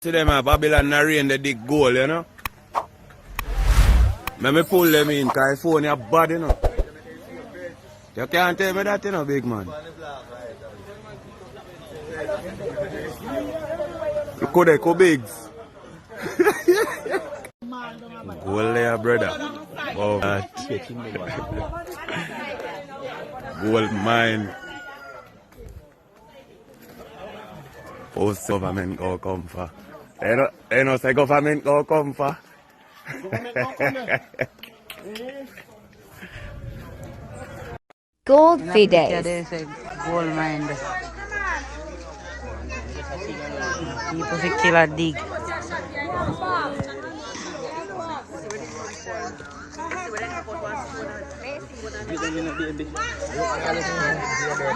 See them Babylon narrating the dig goal, you know. Let me pull them in, California bad, you know. You can't tell me that, you know, big man. Look how they go bigs. Goal there, brother. Oh, gold mine. Post government go come for. They know say government go come for. Gold Fides. Gold mine. People fi kill a dig.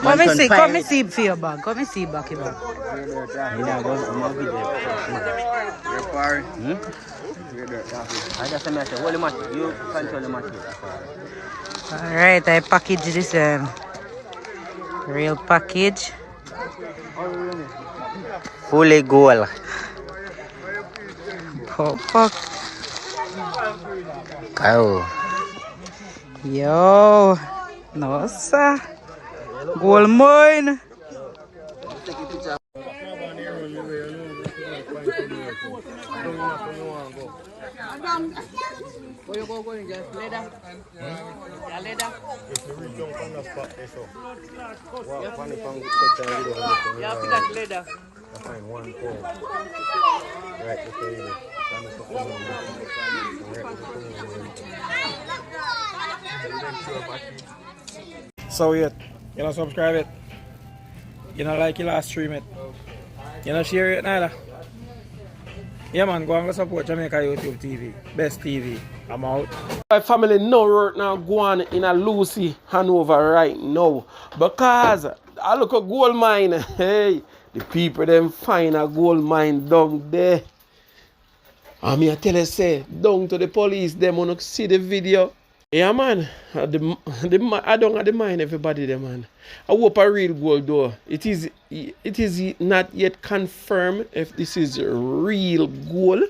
Come and see for your bag. Come and see back your bag. Alright, I package this real package. Fully gold. Fuck. Oh. Yo. Nossa. Gold mine. Where you going? Just lay down. Yeah, lay down. Yeah, pick up lay down. So yet, you know subscribe it. You know like your last stream it. You know share it neither. Yeah man, go and go support Jamaica YouTube TV. Best TV. I'm out. My family now right now go on in a Lucy Hanover right now. Because I look at gold mine. Hey, the people them find a gold mine down there. I mean I tell you say, down to the police, them wanna see the video. Yeah man, I don't have the mind everybody there man. I hope a real gold though. It is not yet confirmed if this is real gold.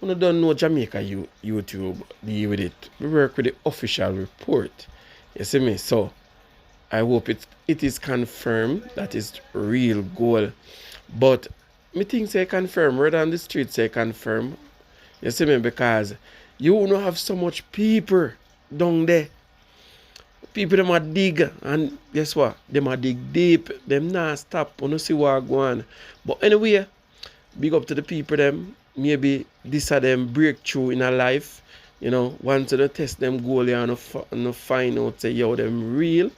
I don't know Jamaica YouTube deal with it. We work with the official report. You see me? So I hope it is confirmed that it's real gold. But me think say confirm, right on the street say confirm. You see me? Because you won't have so much people down there. People them a dig, and guess what? Them a dig deep. Them not stop. You know see what go on. But anyway, big up to the people them. Maybe this are them breakthrough in a life. You know, once you test them goal and find out say yo them real.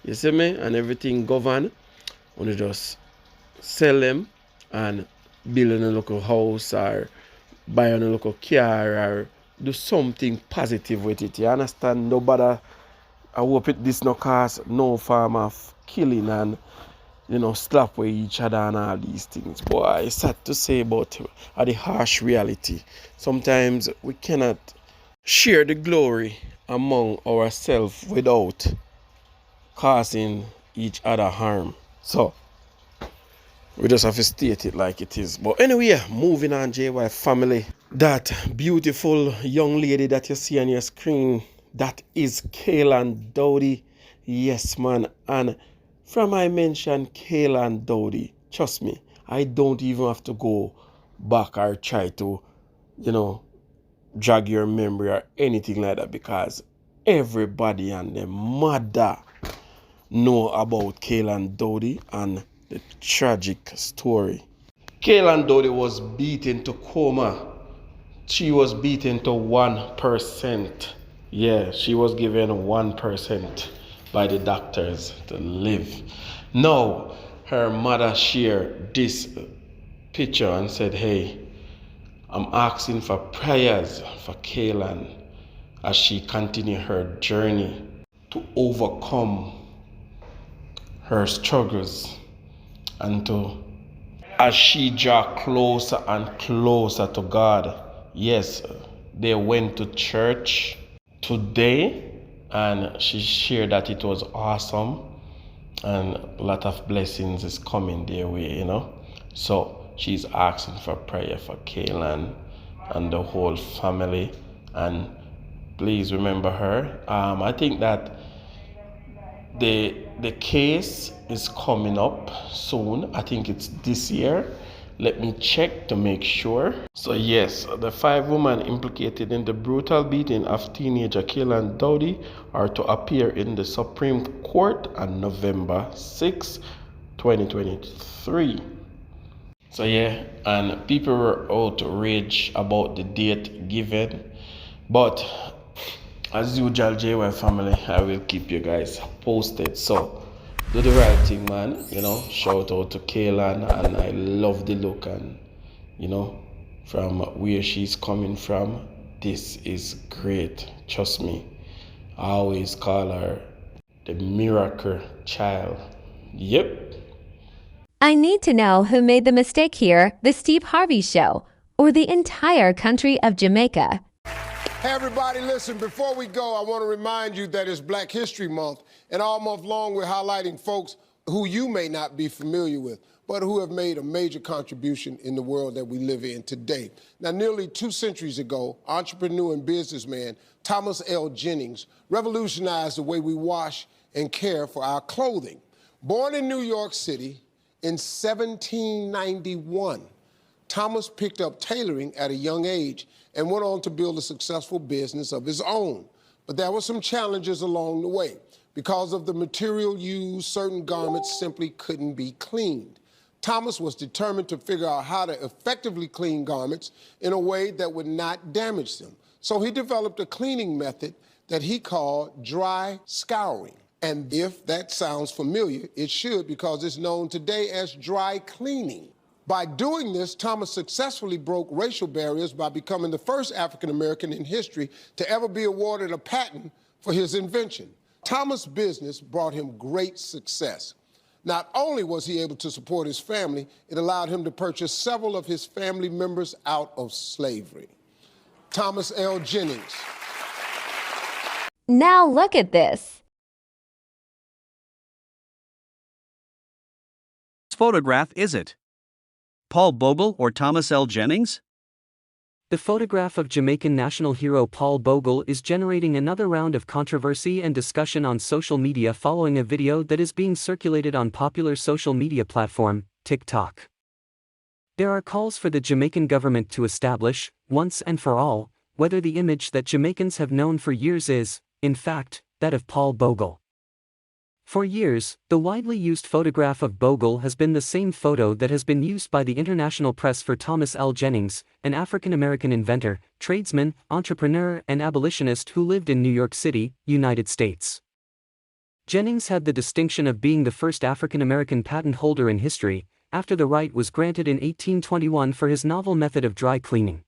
You see me? And everything govern. You just sell them and build a local house or buy a local car or do something positive with it. You understand? Nobody, I hope this no cause no form of killing and slap with each other and all these things. Boy, it's sad to say about the harsh reality. Sometimes we cannot share the glory among ourselves without causing each other harm. So we just have to state it like it is. But anyway, moving on, JY family. That beautiful young lady that you see on your screen, that is Kaylan Dowdy. Yes, man. And from I mentioned Kaylan Dowdy, trust me, I don't even have to go back or try to, drag your memory or anything like that, because everybody and their mother know about Kaylan Dowdy and the tragic story. Kaylan Dowdy was beaten to coma. She was beaten to 1%. Yeah, she was given 1% by the doctors to live. Now, her mother shared this picture and said, hey, I'm asking for prayers for Kaylan as she continues her journey to overcome her struggles and as she draw closer and closer to God. Yes, they went to church today and she shared that it was awesome and a lot of blessings is coming their way, So she's asking for prayer for Kaylan and the whole family. And please remember her. I think that the case is coming up soon. I think it's this year. Let me check to make sure. So yes, the 5 women implicated in the brutal beating of teenager Kaylan Dowdy are to appear in the Supreme Court on November 6, 2023. So yeah, and people were outraged about the date given. But as usual, JY family, I will keep you guys posted. So do the right thing, man. You know, shout out to Kaylan, and I love the look, and you know, from where she's coming from, this is great. Trust me. I always call her the miracle child. Yep. I need to know who made the mistake here, the Steve Harvey Show, or the entire country of Jamaica. Hey everybody, listen, before we go, I want to remind you that it's Black History Month, and all month long we're highlighting folks who you may not be familiar with, but who have made a major contribution in the world that we live in today. Now, nearly 2 centuries ago, entrepreneur and businessman Thomas L. Jennings revolutionized the way we wash and care for our clothing. Born in New York City in 1791, Thomas picked up tailoring at a young age and went on to build a successful business of his own. But there were some challenges along the way. Because of the material used, certain garments simply couldn't be cleaned. Thomas was determined to figure out how to effectively clean garments in a way that would not damage them. So he developed a cleaning method that he called dry scouring. And if that sounds familiar, it should, because it's known today as dry cleaning. By doing this, Thomas successfully broke racial barriers by becoming the first African-American in history to ever be awarded a patent for his invention. Thomas' business brought him great success. Not only was he able to support his family, it allowed him to purchase several of his family members out of slavery. Thomas L. Jennings. Now look at this. Whose photograph is it? Paul Bogle or Thomas L. Jennings? The photograph of Jamaican national hero Paul Bogle is generating another round of controversy and discussion on social media following a video that is being circulated on popular social media platform, TikTok. There are calls for the Jamaican government to establish, once and for all, whether the image that Jamaicans have known for years is, in fact, that of Paul Bogle. For years, the widely used photograph of Bogle has been the same photo that has been used by the international press for Thomas L. Jennings, an African-American inventor, tradesman, entrepreneur, and abolitionist who lived in New York City, United States. Jennings had the distinction of being the first African-American patent holder in history, after the right was granted in 1821 for his novel method of dry cleaning.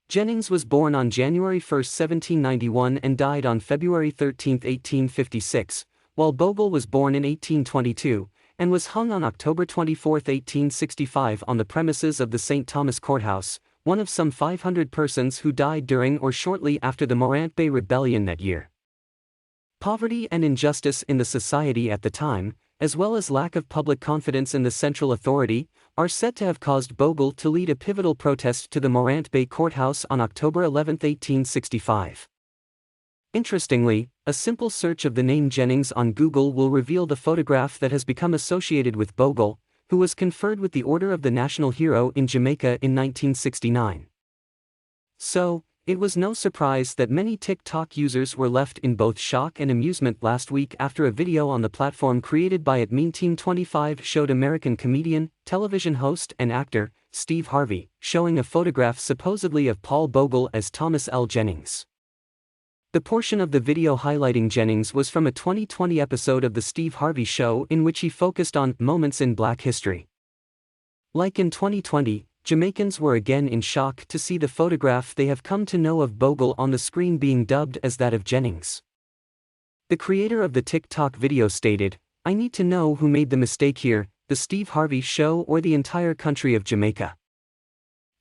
Jennings was born on January 1, 1791 and died on February 13, 1856. While Bogle was born in 1822, and was hung on October 24, 1865 on the premises of the St. Thomas Courthouse, one of some 500 persons who died during or shortly after the Morant Bay Rebellion that year. Poverty and injustice in the society at the time, as well as lack of public confidence in the central authority, are said to have caused Bogle to lead a pivotal protest to the Morant Bay Courthouse on October 11, 1865. Interestingly, a simple search of the name Jennings on Google will reveal the photograph that has become associated with Bogle, who was conferred with the Order of the National Hero in Jamaica in 1969. So, it was no surprise that many TikTok users were left in both shock and amusement last week after a video on the platform created by @MeanTeam25 showed American comedian, television host and actor, Steve Harvey, showing a photograph supposedly of Paul Bogle as Thomas L. Jennings. The portion of the video highlighting Jennings was from a 2020 episode of The Steve Harvey Show in which he focused on moments in Black history. Like in 2020, Jamaicans were again in shock to see the photograph they have come to know of Bogle on the screen being dubbed as that of Jennings. The creator of the TikTok video stated, "I need to know who made the mistake here, the Steve Harvey Show or the entire country of Jamaica."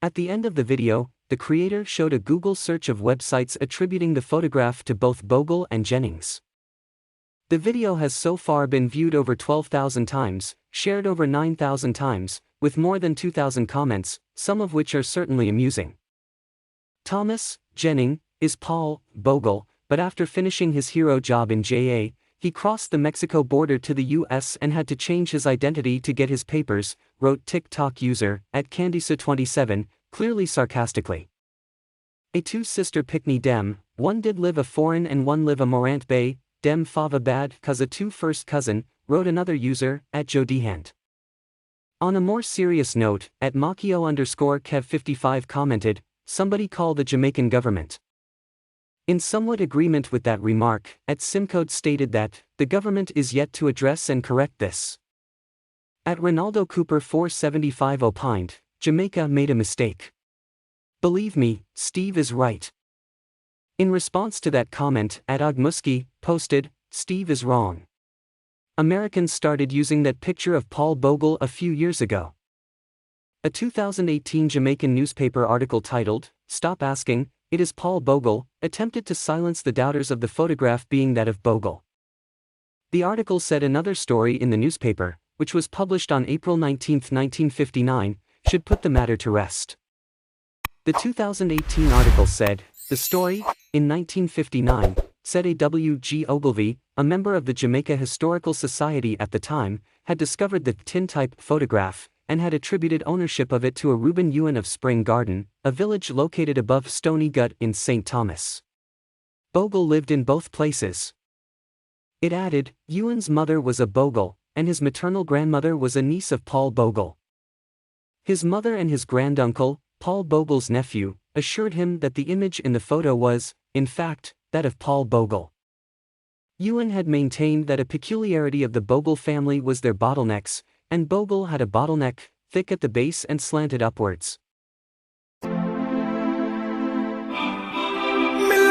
At the end of the video, the creator showed a Google search of websites attributing the photograph to both Bogle and Jennings. The video has so far been viewed over 12,000 times, shared over 9,000 times, with more than 2,000 comments, some of which are certainly amusing. Thomas Jennings is Paul Bogle, but after finishing his hero job in JA, he crossed the Mexico border to the US and had to change his identity to get his papers, wrote TikTok user at Candice27, clearly sarcastically. A two-sister pickney dem, one did live a foreign and one live a Morant Bay, dem fava bad cause a two-first cousin, wrote another user at Jodihant. On a more serious note, at Makio_Kev55 commented, somebody call the Jamaican government. In somewhat agreement with that remark, at Simcode stated that, the government is yet to address and correct this. At Ronaldo Cooper 475 opined, Jamaica made a mistake. Believe me, Steve is right. In response to that comment, at Ogmuski posted, Steve is wrong. Americans started using that picture of Paul Bogle a few years ago. A 2018 Jamaican newspaper article titled, Stop Asking, It is Paul Bogle, attempted to silence the doubters of the photograph being that of Bogle. The article said another story in the newspaper, which was published on April 19, 1959, should put the matter to rest. The 2018 article said, the story, in 1959, said A. W. G. Ogilvy, a member of the Jamaica Historical Society at the time, had discovered the tintype photograph, and had attributed ownership of it to a Reuben Ewan of Spring Garden, a village located above Stony Gut in St. Thomas. Bogle lived in both places. It added, Ewan's mother was a Bogle, and his maternal grandmother was a niece of Paul Bogle. His mother and his granduncle, Paul Bogle's nephew, assured him that the image in the photo was, in fact, that of Paul Bogle. Ewan had maintained that a peculiarity of the Bogle family was their bottlenecks, and Bogle had a bottleneck, thick at the base and slanted upwards. Me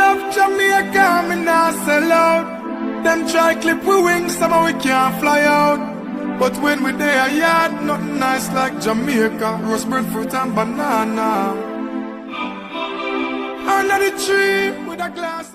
love Jamaica, me nah sell out. Them try clip we wings, somehow we can't fly out. But when we there a yard, nothing nice like Jamaica. Roast breadfruit and banana. Under the tree with a glass.